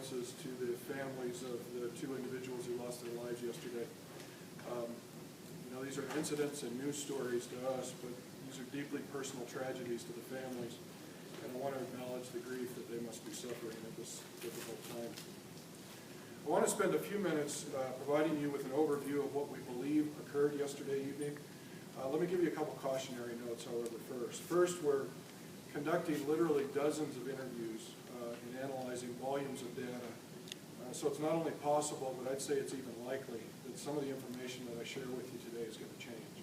condolences to the families of the two individuals who lost their lives yesterday. These are incidents and news stories to us, but these are deeply personal tragedies to the families, and I want to acknowledge the grief that they must be suffering at this difficult time. I want to spend a few minutes providing you with an overview of what we believe occurred yesterday evening. Let me give you a couple cautionary notes, however, first. First, we're conducting literally dozens of interviews and analyzing volumes of data. So it's not only possible, but I'd say it's even likely that some of the information that I share with you today is going to change.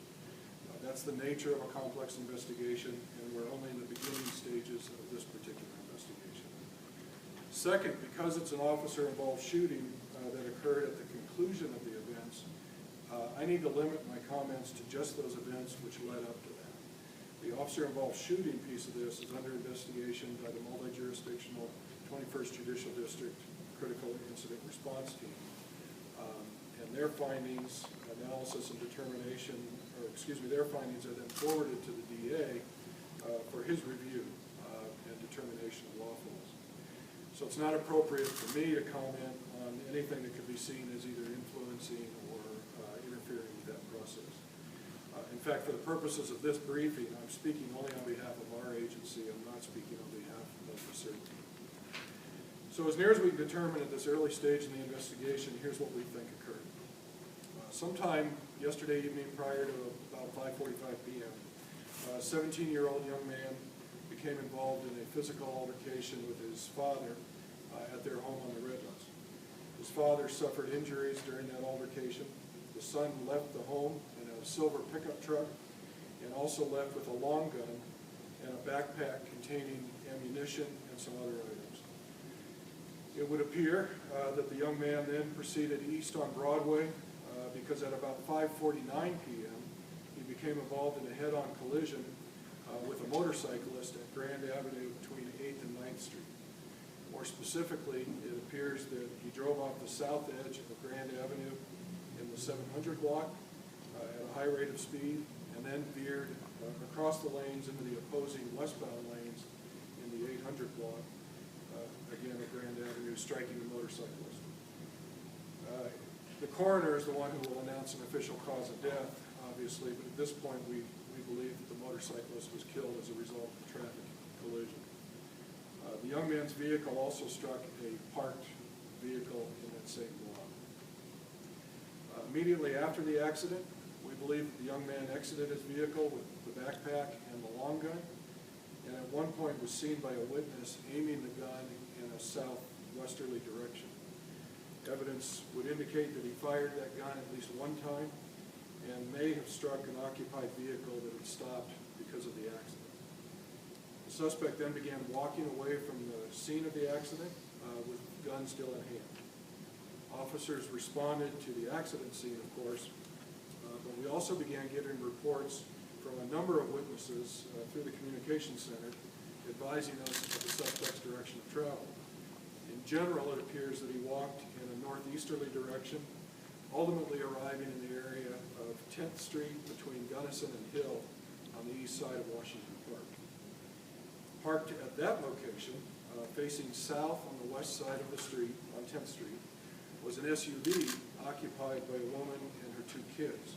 That's the nature of a complex investigation, and we're only in the beginning stages of this particular investigation. Second, because it's an officer-involved shooting that occurred at the conclusion of the events, I need to limit my comments to just those events which led up to that. The officer-involved shooting piece of this is under investigation by the multi-jurisdictional 21st Judicial District Critical Incident Response Team. And their findings, analysis and determination, their findings are then forwarded to the DA for his review and determination of lawfulness. So it's not appropriate for me to comment on anything that could be seen as either influencing or interfering with that process. In fact, for the purposes of this briefing, I'm speaking only on behalf of our agency. I'm not speaking on behalf of the CERT team. So as near as we can determine at this early stage in the investigation, here's what we think occurred. Sometime yesterday evening prior to about 5:45 p.m., a 17-year-old young man became involved in a physical altercation with his father at their home on the Redlands. His father suffered injuries during that altercation. The son left the home in a silver pickup truck and also left with a long gun and a backpack containing ammunition and some other items. It would appear that the young man then proceeded east on Broadway because at about 5:49 p.m. he became involved in a head-on collision with a motorcyclist at Grand Avenue between 8th and 9th Street. More specifically, it appears that he drove off the south edge of Grand Avenue in the 700 block at a high rate of speed and then veered across the lanes into the opposing westbound lanes in the 800 block, again at Grand Avenue, striking the motorcyclist. The coroner is the one who will announce an official cause of death, obviously, but at this point we believe that the motorcyclist was killed as a result of the traffic collision. The young man's vehicle also struck a parked vehicle in that same block. Immediately after the accident, we believe that the young man exited his vehicle with the backpack and the long gun, and at one point was seen by a witness aiming the gun in a southwesterly direction. Evidence would indicate that he fired that gun at least one time and may have struck an occupied vehicle that had stopped because of the accident. The suspect then began walking away from the scene of the accident with the gun still in hand. Officers responded to the accident scene, of course, but we also began getting reports from a number of witnesses through the communication center advising us of the suspect's direction of travel. In general, it appears that he walked in a northeasterly direction, ultimately arriving in the area of 10th Street between Gunnison and Hill on the east side of Washington Park. Parked at that location, facing south on the west side of the street, on 10th Street, was an SUV occupied by a woman and her two kids.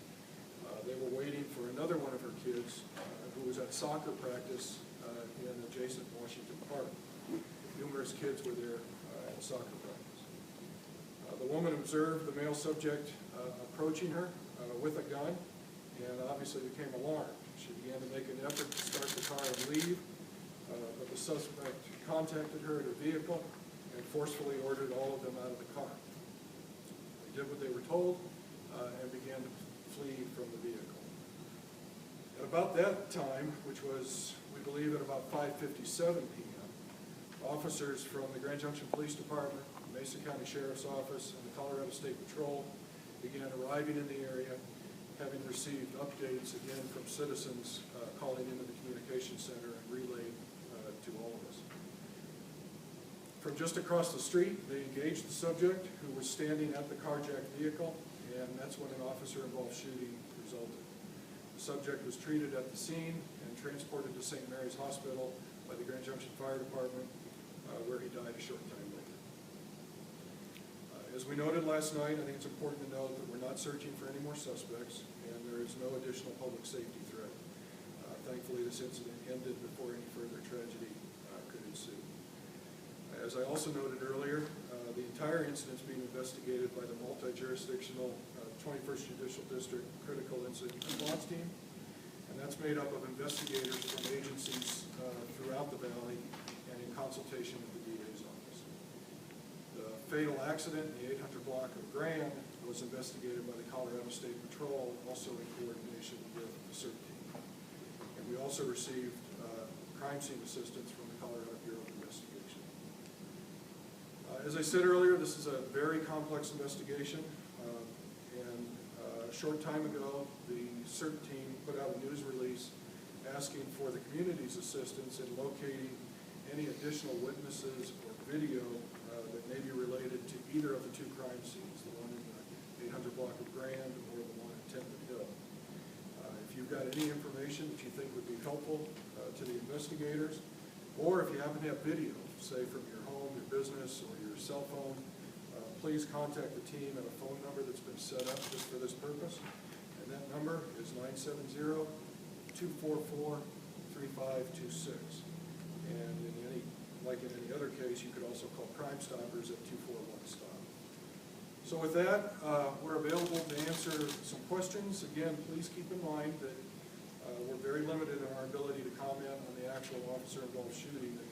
They were waiting for another one of her kids who was at soccer practice in adjacent Washington Park. Numerous kids were there at soccer practice. The woman observed the male subject approaching her with a gun and obviously became alarmed. She began to make an effort to start the car and leave, but the suspect contacted her at her vehicle and forcefully ordered all of them out of the car. They did what they were told and began to flee from the vehicle. At about that time, which was, we believe, at about 5:57 p.m., officers from the Grand Junction Police Department, the Mesa County Sheriff's Office, and the Colorado State Patrol began arriving in the area, having received updates again from citizens calling into the communication center and relaying to all of us. From just across the street, they engaged the subject who was standing at the carjacked vehicle, and that's when an officer-involved shooting resulted. The subject was treated at the scene and transported to St. Mary's Hospital by the Grand Junction Fire Department, where he died a short time later. As we noted last night, I think it's important to note that we're not searching for any more suspects, and there is no additional public safety threat. Thankfully, this incident ended before any further tragedy could ensue. As I also noted earlier, the entire incident is being investigated by the multi-jurisdictional 21st Judicial District Critical Incident Response Team, and that's made up of investigators from agencies throughout the valley and in consultation with the DA's office. The fatal accident in the 800 block of Grand was investigated by the Colorado State Patrol, also in coordination with the CERT team. And we also received crime scene assistance from the Colorado Bureau of Investigation. As I said earlier, this is a very complex investigation. A short time ago, the CERT team put out a news release asking for the community's assistance in locating any additional witnesses or video that may be related to either of the two crime scenes, the one in the 800 block of Grand or the one at Temple Hill. If you've got any information that you think would be helpful to the investigators, or if you happen to have video, say from your home, your business, or your cell phone, please contact the team at a phone number that's been set up just for this purpose. And that number is 970-244-3526. And like in any other case, you could also call Crime Stoppers at 241-STOP. So with that, we're available to answer some questions. Again, please keep in mind that we're very limited in our ability to comment on the actual officer-involved shooting that